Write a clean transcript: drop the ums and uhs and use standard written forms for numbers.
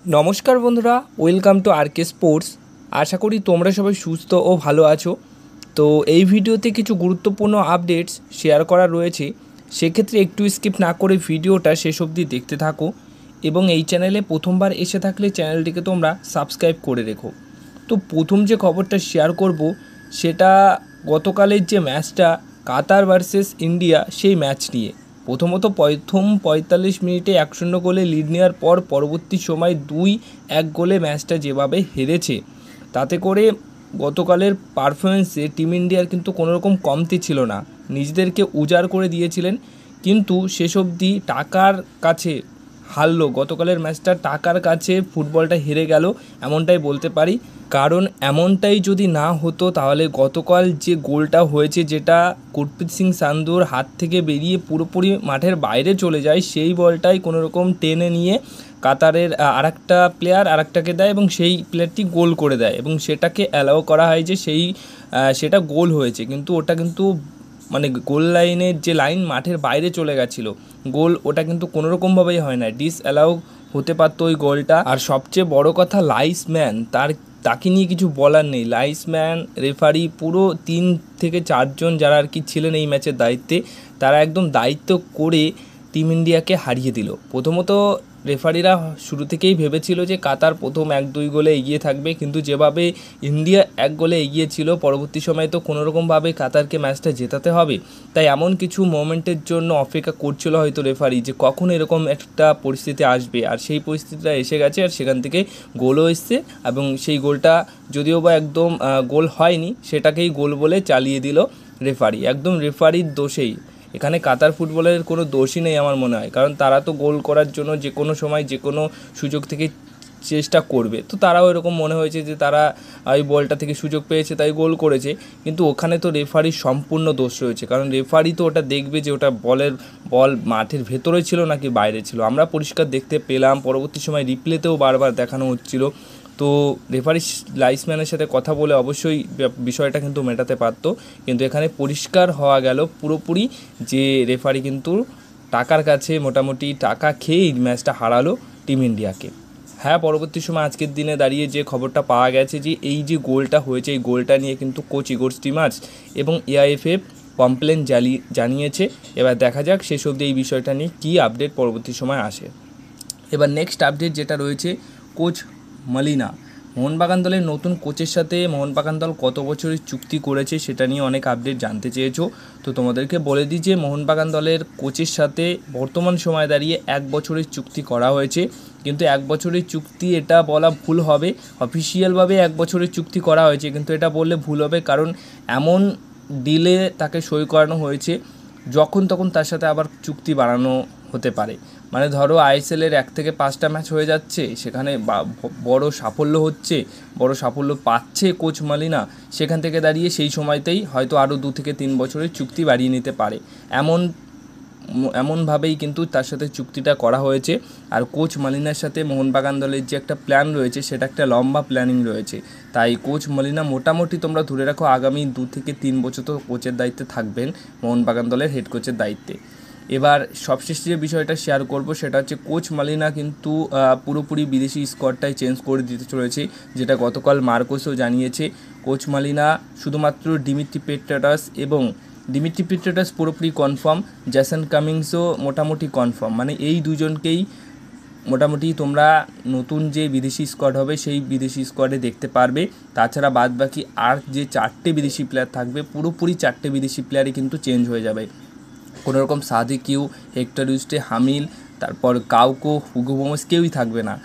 নমস্কার বন্ধুরা, welcome to আরকে sports. আশা করি তোমরা সবাই সুস্থ ও ভালো আছো। তো এই ভিডিওতে কিছু গুরুত্বপূর্ণ আপডেটস শেয়ার করা রয়েছে, সেক্ষেত্রে একটু স্কিপ না করে ভিডিওটা শেষ অবধি দেখতে থাকো এবং এই চ্যানেলে প্রথমবার এসে থাকলে চ্যানেলটিকে তোমরা সাবস্ক্রাইব করে রেখো। তো প্রথম যে খবরটা শেয়ার করব সেটা গতকালের যে ম্যাচটা কাতার ভার্সেস ইন্ডিয়া, সেই ম্যাচ নিয়ে। প্রথমত প্রথম ৪৫ মিনিটে ১-০ গোলে লিড নেওয়ার পর পরবর্তী সময় ২-১ গোলে ম্যাচটা যেভাবে হেরেছে, তাতে করে গতকালের পারফরমেন্সে টিম ইন্ডিয়ার কিন্তু কোনোরকম কমতি ছিল না। নিজেদেরকে উজাড় করে দিয়েছিলেন, কিন্তু শেষ অবধি টাকার কাছে হারলো। গতকালের ম্যাচটা টাকার কাছে ফুটবলটা হেরে গেল, এমনটাই বলতে পারি। কারণ এমনটাই যদি না হতো তাহলে গতকাল যে গোলটা হয়েছে, যেটা গুরপ্রীত সিং সান্ধুর হাত থেকে বেরিয়ে পুরোপুরি মাঠের বাইরে চলে যায়, সেই বলটাই কোনোরকম টেনে নিয়ে কাতারের আরেকটা প্লেয়ার আরেকটাকে দেয় এবং সেই প্লেয়ারটি গোল করে দেয় এবং সেটাকে অ্যালাউ করা হয় যে সেটা গোল হয়েছে। কিন্তু ওটা কিন্তু মানে গোল লাইনের যে লাইন মাঠের বাইরে চলে গেছিলো গোল, ওটা কিন্তু কোনোরকমভাবেই হয় না, ডিসঅ্যালাউ হতে পারতো ওই গোলটা। আর সবচেয়ে বড় কথা, লাইসম্যান তাকে নিয়ে কিছু বলার নেই। লাইসম্যান, রেফারি, পুরো ৩ থেকে ৪ জন যারা আর কি ছিলেন এই ম্যাচের দায়িত্বে, তারা একদম দায়িত্ব করে টিম ইন্ডিয়াকে হারিয়ে দিল। প্রথমত রেফারিরা শুরু থেকেই ভেবেছিল যে কাতার প্রথম ১-২ গোলে এগিয়ে থাকবে, কিন্তু যেভাবে ইন্ডিয়া ১ গোলে এগিয়ে ছিল, পরবর্তী সময়ে তো কোনোরকমভাবে কাতারকে ম্যাচটা জেতাতে হবে। তাই এমন কিছু মোমেন্টের জন্য অপেক্ষা করছিল হয়তো রেফারি, যে কখন এরকম একটা পরিস্থিতি আসবে। আর সেই পরিস্থিতিটা এসে গেছে, আর সেখান থেকে গোলও এসছে এবং সেই গোলটা যদিও বা একদম গোল হয়নি, সেটাকেই গোল বলে চালিয়ে দিল রেফারি। একদম রেফারির দোষেই, এখানে কাতার ফুটবলের কোনো দোষই নেই আমার মনে হয়, কারণ তারা তো গোল করার জন্য যে কোনো সময় যে কোনো সুযোগ থেকে চেষ্টা করবে। তো তারাও এরকম মনে হয়েছে যে তারা ওই বলটা থেকে সুযোগ পেয়েছে তাই গোল করেছে, কিন্তু ওখানে তো রেফারির সম্পূর্ণ দোষ রয়েছে। কারণ রেফারি তো ওটা দেখবে যে ওটা বল মাঠের ভেতরে ছিল নাকি বাইরে ছিল। আমরা পরিষ্কার দেখতে পেলাম, পরবর্তী সময় রিপ্লেতেও বারবার দেখানো হচ্ছিল। তো রেফারি লাইসম্যানের সাথে কথা বলে অবশ্যই বিষয়টা কিন্তু মেটাতে পারতো, কিন্তু এখানে পরিষ্কার হওয়া গেল পুরোপুরি যে রেফারি কিন্তু টাকার কাছে মোটামুটি টাকা খেয়েই ম্যাচটা হারালো টিম ইন্ডিয়াকে। হ্যাঁ, পরবর্তী সময় আজকের দিনে দাঁড়িয়ে যে খবরটা পাওয়া গেছে যে এই যে গোলটা হয়েছে, এই গোলটা নিয়ে কিন্তু কোচ ইগোর স্টিমাচ এবং এআইএফএফ কমপ্লেন জানিয়েছে। এবার দেখা যাক শেষ অবধি এই বিষয়টা নিয়ে কী আপডেট পরবর্তী সময় আসে। এবার নেক্সট আপডেট যেটা রয়েছে, কোচ মলিনা। মোহনবাগান দলের নতুন কোচের সাথে মোহনবাগান দল কত বছরের চুক্তি করেছে সেটা নিয়ে অনেক আপডেট জানতে চেয়েছো। তো তোমাদেরকে বলে দিই যে মোহনবাগান দলের কোচের সাথে বর্তমান সময় দাঁড়িয়ে ১ বছরের চুক্তি করা হয়েছে। কিন্তু ১ বছরের চুক্তি এটা বলা ভুল হবে, অফিসিয়ালভাবে ১ বছরের চুক্তি করা হয়েছে, কিন্তু এটা বললে ভুল হবে, কারণ এমন ডিলে তাকে সই করানো হয়েছে যখন তখন তার সাথে আবার চুক্তি বাড়ানো হতে পারে। মানে ধরো আইএসএলের ১ থেকে ৫টা ম্যাচ হয়ে যাচ্ছে, সেখানে বড় সাফল্য হচ্ছে, বড় সাফল্য পাচ্ছে কোচ মলিনা, সেখান থেকে দাঁড়িয়ে সেই সময়তেই হয়তো আরও ২ থেকে ৩ বছরের চুক্তি বাড়িয়ে নিতে পারে। এমনভাবেই কিন্তু তার সাথে চুক্তিটা করা হয়েছে। আর কোচ মলিনার সাথে মোহনবাগান দলের যে একটা প্ল্যান রয়েছে, সেটা একটা লম্বা প্ল্যানিং রয়েছে। তাই কোচ মলিনা মোটামুটি তোমরা ধরে রাখো আগামী ২ থেকে ৩ বছর তো কোচের দায়িত্বে থাকবেন, মোহনবাগান দলের হেড কোচের দায়িত্বে। এবার সবশেষ যে বিষয়টা শেয়ার করব সেটা হচ্ছে কোচ মলিনা কিন্তু পুরোপুরি বিদেশি স্কোয়াডটাই চেঞ্জ করে দিতে চলেছে, যেটা গতকাল মার্কোসও জানিয়েছে। কোচ মলিনা শুধুমাত্র ডিমিত্রি পেট্রাটাস পুরোপুরি কনফার্ম, জ্যাসন কামিংসও মোটামুটি কনফার্ম। মানে এই দুজনকেই মোটামুটি তোমরা নতুন যে বিদেশি স্কোয়াড হবে সেই বিদেশি স্কোয়াডে দেখতে পারবে। তাছাড়া বাদবাকি আর যে ৪টে বিদেশি প্লেয়ার থাকবে, পুরোপুরি ৪টে বিদেশি প্লেয়ারই কিন্তু চেঞ্জ হয়ে যাবে। কোনোরকম সাদিক ইউ, হেক্টর ইউস্টে, হামিল, তারপর কাউকো, হুগো বোমস কেউই থাকবে না।